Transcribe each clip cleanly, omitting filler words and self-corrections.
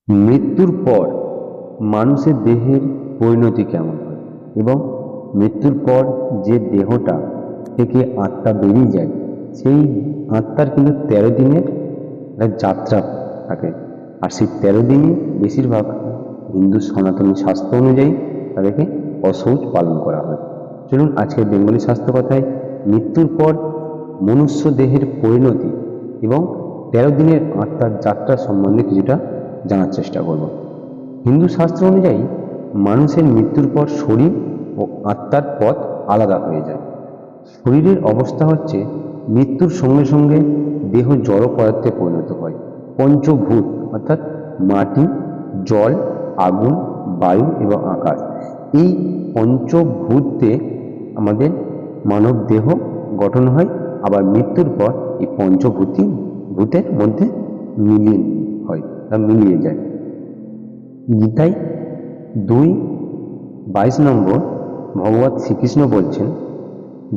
মৃত্যুর পর মানুষের দেহের পরিণতি কেমন হয় এবং মৃত্যুর পর যে দেহটা থেকে আত্মা বেরিয়ে যায় সেই আত্মার কিন্তু 13 দিনের একটা যাত্রা থাকে। আর সেই 13 দিনই বেশিরভাগ হিন্দু সনাতনী শাস্ত্র অনুযায়ী তাদেরকে অশৌচ পালন করা হয়। চলুন আজকের বেঙ্গলি স্বাস্থ্য কথায় মৃত্যুর পর মনুষ্য দেহের পরিণতি এবং 13 দিনের আত্মার যাত্রা সম্বন্ধে কিছুটা জানার চেষ্টা করব। হিন্দু শাস্ত্র অনুযায়ী মানুষের মৃত্যুর পর শরীর ও আত্মার পথ আলাদা হয়ে যায়। শরীরের অবস্থা হচ্ছে মৃত্যুর সঙ্গে সঙ্গে দেহ জড় পদার্থে পরিণত হয়। পঞ্চভূত অর্থাৎ মাটি, জল, আগুন, বায়ু এবং আকাশ, এই পঞ্চভূতে আমাদের মানব দেহ গঠন হয়। আবার মৃত্যুর পর এই ভূতের মধ্যে মিলিয়ে হয় বা মিলিয়ে যায়। গীতায় 2:22 ভগবান শ্রীকৃষ্ণ বলছেন,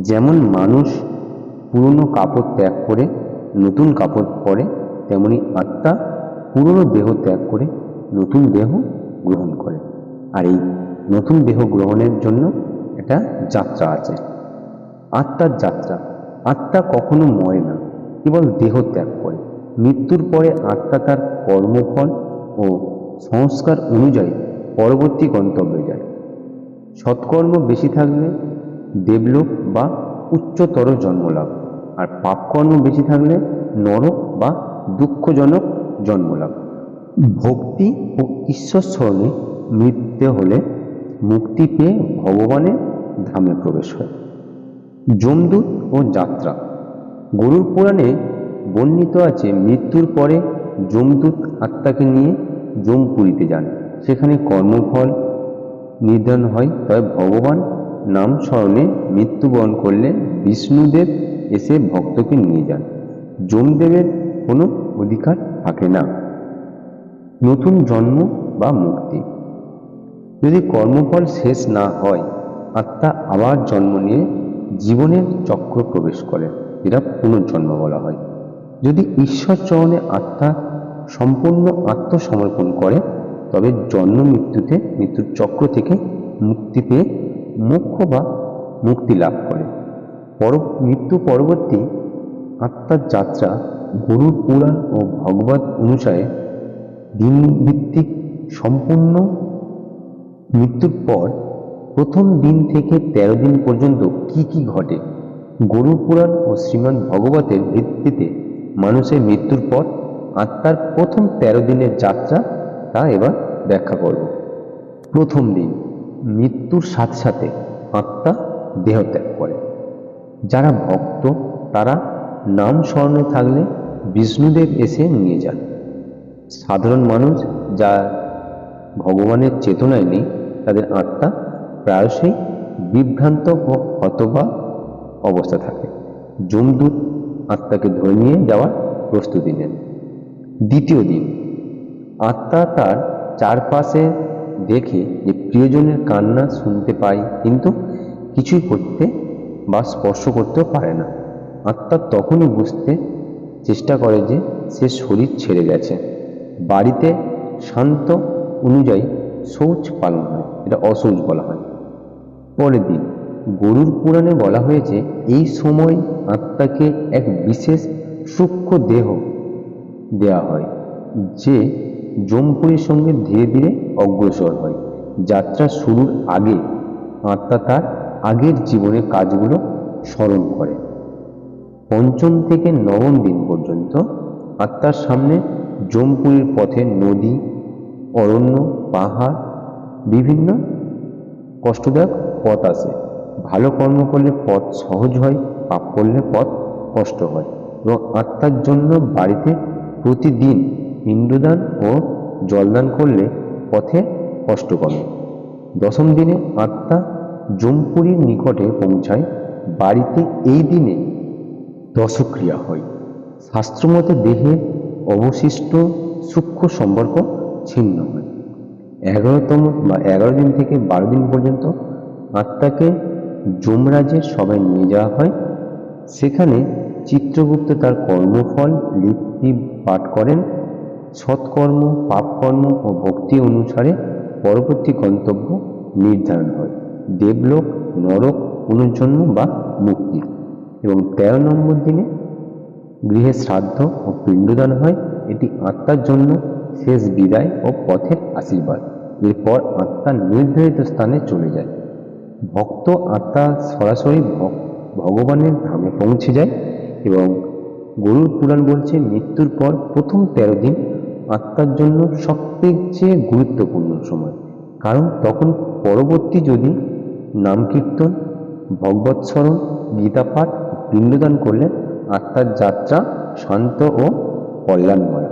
যেমন মানুষ পুরনো কাপড় ত্যাগ করে নতুন কাপড় পরে, তেমনি আত্মা পুরনো দেহ ত্যাগ করে নতুন দেহ গ্রহণ করে। আর এই নতুন দেহ গ্রহণের জন্য একটা যাত্রা আছে, আত্মার যাত্রা। আত্মা কখনো মরে না, কেবল দেহ ত্যাগ করে। মৃত্যুর পরে আত্মা তার কর্মফল ও সংস্কার অনুযায়ী পরবর্তী গন্তব্যে যায়। সৎকর্ম বেশি থাকলে দেবলোক বা উচ্চতর জন্মলাভ, আর পাপকর্ম বেশি থাকলে নরক বা দুঃখজনক জন্মলাভ। ভক্তি ও ঈশ্বর স্মরণে মৃত্যু হলে মুক্তি পেয়ে ভগবানের ধামে প্রবেশ হয়। যমদূত ও যাত্রা। গরুড় পুরাণে বর্ণিত আছে, মৃত্যুর পরে যমদূত আত্মাকে নিয়ে যমপুরীতে যান। সেখানে কর্মফল নির্ধারণ হয়। তবে ভগবান নাম স্মরণে মৃত্যুবরণ করলে বিষ্ণুদেব এসে ভক্তকে নিয়ে যান। যমদেবের কোনো অধিকার থাকে না। নতুন জন্ম বা মুক্তি। যদি কর্মফল শেষ না হয়, আত্মা আবার জন্ম নিয়ে জীবনের চক্র প্রবেশ করে, যেটা পুনর্জন্ম বলা হয়। যদি ঈশ্বর চরণে আত্মা সম্পূর্ণ আত্মসমর্পণ করে, তবে জন্ম মৃত্যুর চক্র থেকে মুক্তি পেয়ে মোক্ষ বা মুক্তি লাভ করে। মৃত্যু পরবর্তী আত্মার যাত্রা গরুড় পুরাণ ও ভগবত অনুসারে দিনভিত্তিক সম্পূর্ণ। মৃত্যুর পর প্রথম দিন থেকে 13 দিন পর্যন্ত কি কি ঘটে, গরুড় পুরাণ ও শ্রীমদ্ ভগবতের ভিত্তিতে মানুষের মৃত্যুর পর আত্মার প্রথম 13 দিনের যাত্রা তা এবার ব্যাখ্যা করব। প্রথম দিন, মৃত্যুর সাথে সাথে আত্মা দেহ ত্যাগ করে। যারা ভক্ত তারা নাম স্মরণে থাকলে বিষ্ণুদেব এসে নিয়ে যান। সাধারণ মানুষ যা ভগবানের চেতনায় নেই, তাদের আত্মা প্রায়শই বিভ্রান্ত ও হতবাক অবস্থা থাকে। যমদূত আত্মাকে ধরে নিয়ে যাওয়ার প্রস্তুতি নেন। দ্বিতীয় দিন, আত্মা তার চারপাশে দেখে যে প্রিয়জনের কান্না শুনতে পায়, কিন্তু কিছুই করতে বা স্পর্শ করতেও পারে না। আত্মা তখনই বুঝতে চেষ্টা করে যে সে শরীর ছেড়ে গেছে। বাড়িতে শান্ত অনুযায়ী শৌচ পালন হয়, এটা অশৌচ বলা হয়। পরের দিন, গরুড় পুরাণে বলা হয়েছে, এই সময় আত্মাকে এক বিশেষ সূক্ষ্ম দেহ দেয়া হয়, যে যমপুরীর সঙ্গে ধীরে ধীরে অগ্রসর হয়। যাত্রা শুরুর আগে আত্মা তার আগের জীবনের কাজগুলো স্মরণ করে। পঞ্চম থেকে নবম দিন পর্যন্ত আত্মার সামনে যমপুরীর পথে নদী, অরণ্য, পাহাড়, বিভিন্ন কষ্টদায়ক পথ আসে। ভালো কর্ম করলে পথ সহজ হয়, পাপ করলে পথ কষ্ট হয়। এবং আত্মার জন্য বাড়িতে প্রতিদিন পিণ্ডদান ও জলদান করলে পথে কষ্ট কমে। দশম দিনে আত্মা যমপুরীর নিকটে পৌঁছায়। বাড়িতে এই দিনে দশক্রিয়া হয়। শাস্ত্রমতে দেহের অবশিষ্ট সূক্ষ্ম সম্পর্ক ছিন্ন হয়। 11 দিন থেকে 12 দিন পর্যন্ত আত্মাকে যমরাজের সভায় নিয়ে যাওয়া হয়। সেখানে চিত্রগুপ্ত তার কর্মফল লিপি পাঠ করেন। সৎকর্ম, পাপকর্ম ও ভক্তি অনুসারে পরবর্তী গন্তব্য নির্ধারণ হয়, দেবলোক, নরক, পুনর্জন্ম বা মুক্তি। এবং 13 নম্বর দিনে গৃহে শ্রাদ্ধ ও পিণ্ডদান হয়। এটি আত্মার জন্য শেষ বিদায় ও পথের আশীর্বাদ। এরপর আত্মা নির্ধারিত স্থানে চলে যায়। ভক্ত আত্মা সরাসরি ভগবানের ধামে পৌঁছে যায়। এবং গরুড় পুরাণ বলছে, মৃত্যুর পর প্রথম 13 দিন আত্মার জন্য সবচেয়ে গুরুত্বপূর্ণ সময়, কারণ তখন পরবর্তী যদি নাম কীর্তন, ভগবৎ স্মরণ, গীতা পাঠ, পিণ্ডদান করলে আত্মার যাত্রা শান্ত ও কল্যাণময়।